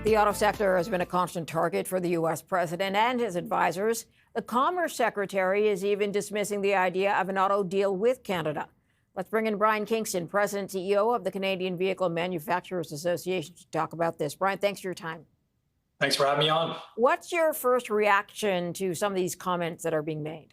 The auto sector has been a constant target for the U.S. president and his advisors. The Commerce Secretary is even dismissing the idea of an auto deal with Canada. Let's bring in Brian Kingston, President and CEO of the Canadian Vehicle Manufacturers Association, to talk about this. Brian, thanks for your time. Thanks for having me on. What's your first reaction to some of these comments that are being made?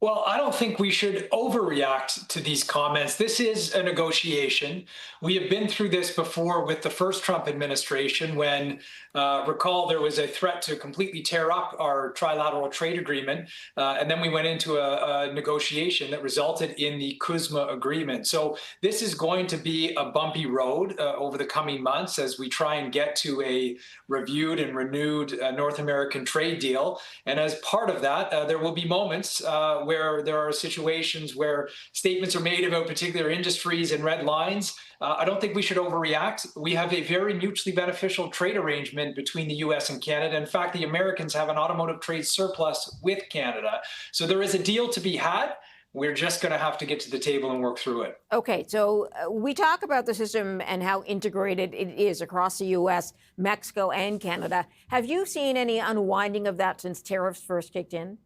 Well, I don't think we should overreact to these comments. This is a negotiation. We have been through this before with the first Trump administration when, recall, there was a threat to completely tear up our trilateral trade agreement. And then we went into a negotiation that resulted in the CUSMA agreement. So this is going to be a bumpy road over the coming months as we try and get to a reviewed and renewed North American trade deal. And as part of that, there will be moments where there are situations where statements are made about particular industries and red lines. I don't think we should overreact. We have a very mutually beneficial trade arrangement between the U.S. and Canada. In fact, the Americans have an automotive trade surplus with Canada. So there is a deal to be had. We're just going to have to get to the table and work through it. Okay, so we talk about the system and how integrated it is across the U.S., Mexico, and Canada. Have you seen any unwinding of that since tariffs first kicked in?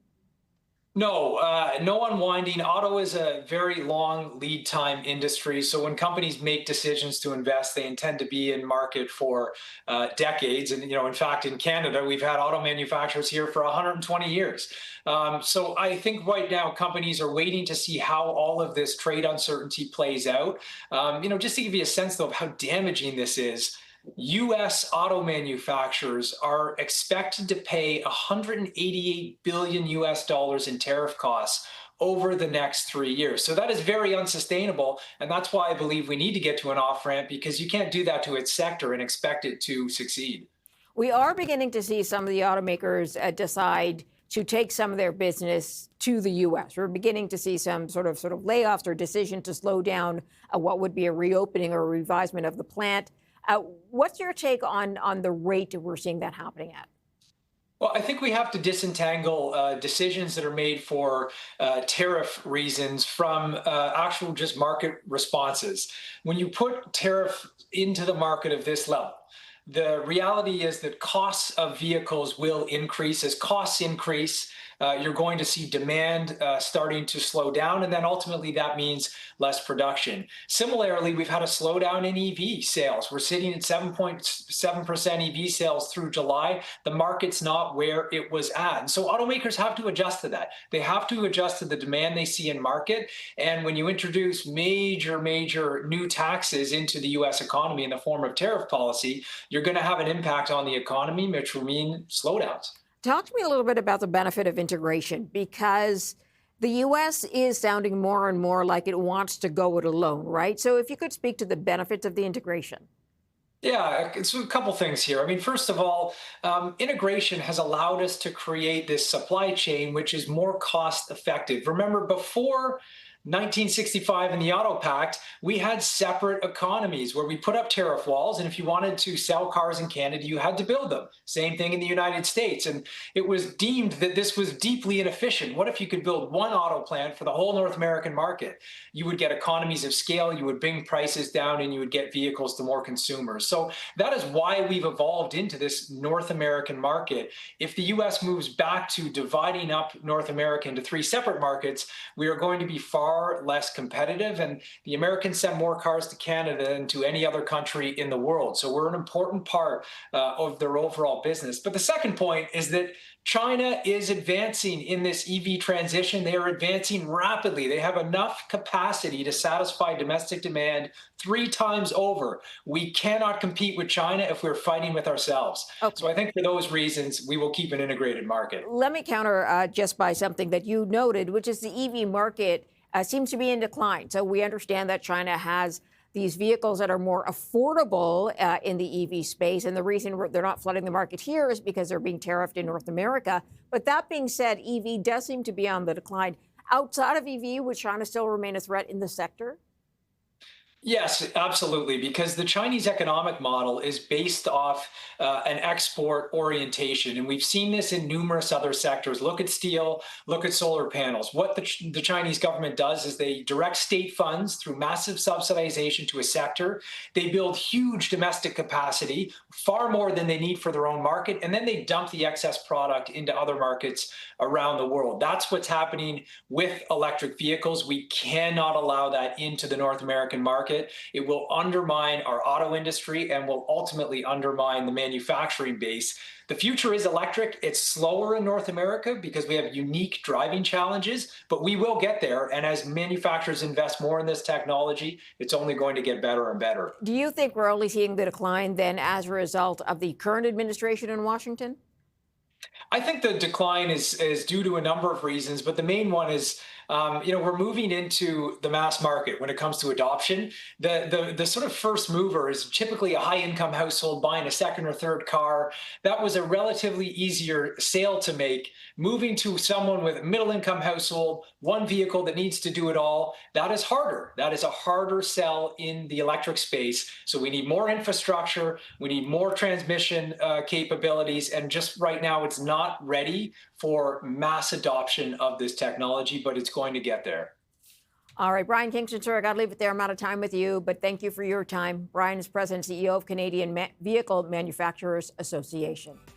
No, no unwinding. Auto is a very long lead time industry. So when companies make decisions to invest, they intend to be in market for decades. And, in fact, in Canada, we've had auto manufacturers here for 120 years. So I think right now companies are waiting to see how all of this trade uncertainty plays out. Just to give you a sense, though, of how damaging this is, U.S. auto manufacturers are expected to pay $188 billion in tariff costs over the next 3 years. So that is very unsustainable. And that's why I believe we need to get to an off-ramp, because you can't do that to its sector and expect it to succeed. We are beginning to see some of the automakers decide to take some of their business to the U.S. We're beginning to see some sort of layoffs or decision to slow down what would be a reopening or a revisement of the plant. What's your take on the rate we're seeing that happening at? Well, I think we have to disentangle decisions that are made for tariff reasons from actual just market responses. When you put tariff into the market of this level, the reality is that costs of vehicles will increase. As costs increase, you're going to see demand starting to slow down, and then ultimately that means less production. Similarly, we've had a slowdown in EV sales. We're sitting at 7.7% EV sales through July. The market's not where it was at. And so automakers have to adjust to that. They have to adjust to the demand they see in market. And when you introduce major new taxes into the U.S. economy in the form of tariff policy, you're going to have an impact on the economy, which will mean slowdowns. Talk to me a little bit about the benefit of integration, because the U.S. is sounding more and more like it wants to go it alone, right? So if you could speak to the benefits of the integration. Yeah, it's a couple things here. I mean, first of all, integration has allowed us to create this supply chain, which is more cost effective. Remember, before 1965 in the Auto Pact, we had separate economies where we put up tariff walls. And if you wanted to sell cars in Canada, you had to build them. Same thing in the United States. And it was deemed that this was deeply inefficient. What if you could build one auto plant for the whole North American market? You would get economies of scale, you would bring prices down, and you would get vehicles to more consumers. So that is why we've evolved into this North American market. If the US moves back to dividing up North America into three separate markets, we are going to be far less competitive, and the Americans send more cars to Canada than to any other country in the world. So we're an important part of their overall business. But the second point is that China is advancing in this EV transition. They are advancing rapidly. They have enough capacity to satisfy domestic demand 3 times over. We cannot compete with China if we're fighting with ourselves. Okay. So I think for those reasons, we will keep an integrated market. Let me counter just by something that you noted, which is the EV market seems to be in decline. So we understand that China has these vehicles that are more affordable in the EV space. And the reason they're not flooding the market here is because they're being tariffed in North America. But that being said, EV does seem to be on the decline. Outside of EV, would China still remain a threat in the sector? Yes, absolutely, because the Chinese economic model is based off an export orientation. And we've seen this in numerous other sectors. Look at steel, look at solar panels. What the Chinese government does is they direct state funds through massive subsidization to a sector. They build huge domestic capacity, far more than they need for their own market. And then they dump the excess product into other markets around the world. That's what's happening with electric vehicles. We cannot allow that into the North American market. It will undermine our auto industry and will ultimately undermine the manufacturing base. The future is electric. It's slower in North America because we have unique driving challenges, but we will get there. And as manufacturers invest more in this technology, it's only going to get better and better. Do you think we're only seeing the decline then as a result of the current administration in Washington? I think the decline is due to a number of reasons, but the main one is, we're moving into the mass market when it comes to adoption. The sort of first mover is typically a high income household buying a second or third car. That was a relatively easier sale to make. Moving to someone with a middle income household, one vehicle that needs to do it all, that is harder. That is a harder sell in the electric space. So we need more infrastructure, we need more transmission capabilities, and just right now it's not ready for mass adoption of this technology, but it's going to get there. All right, Brian Kingston, sir, I got to leave it there. I'm out of time with you, but thank you for your time. Brian is President and CEO of Canadian Vehicle Manufacturers Association.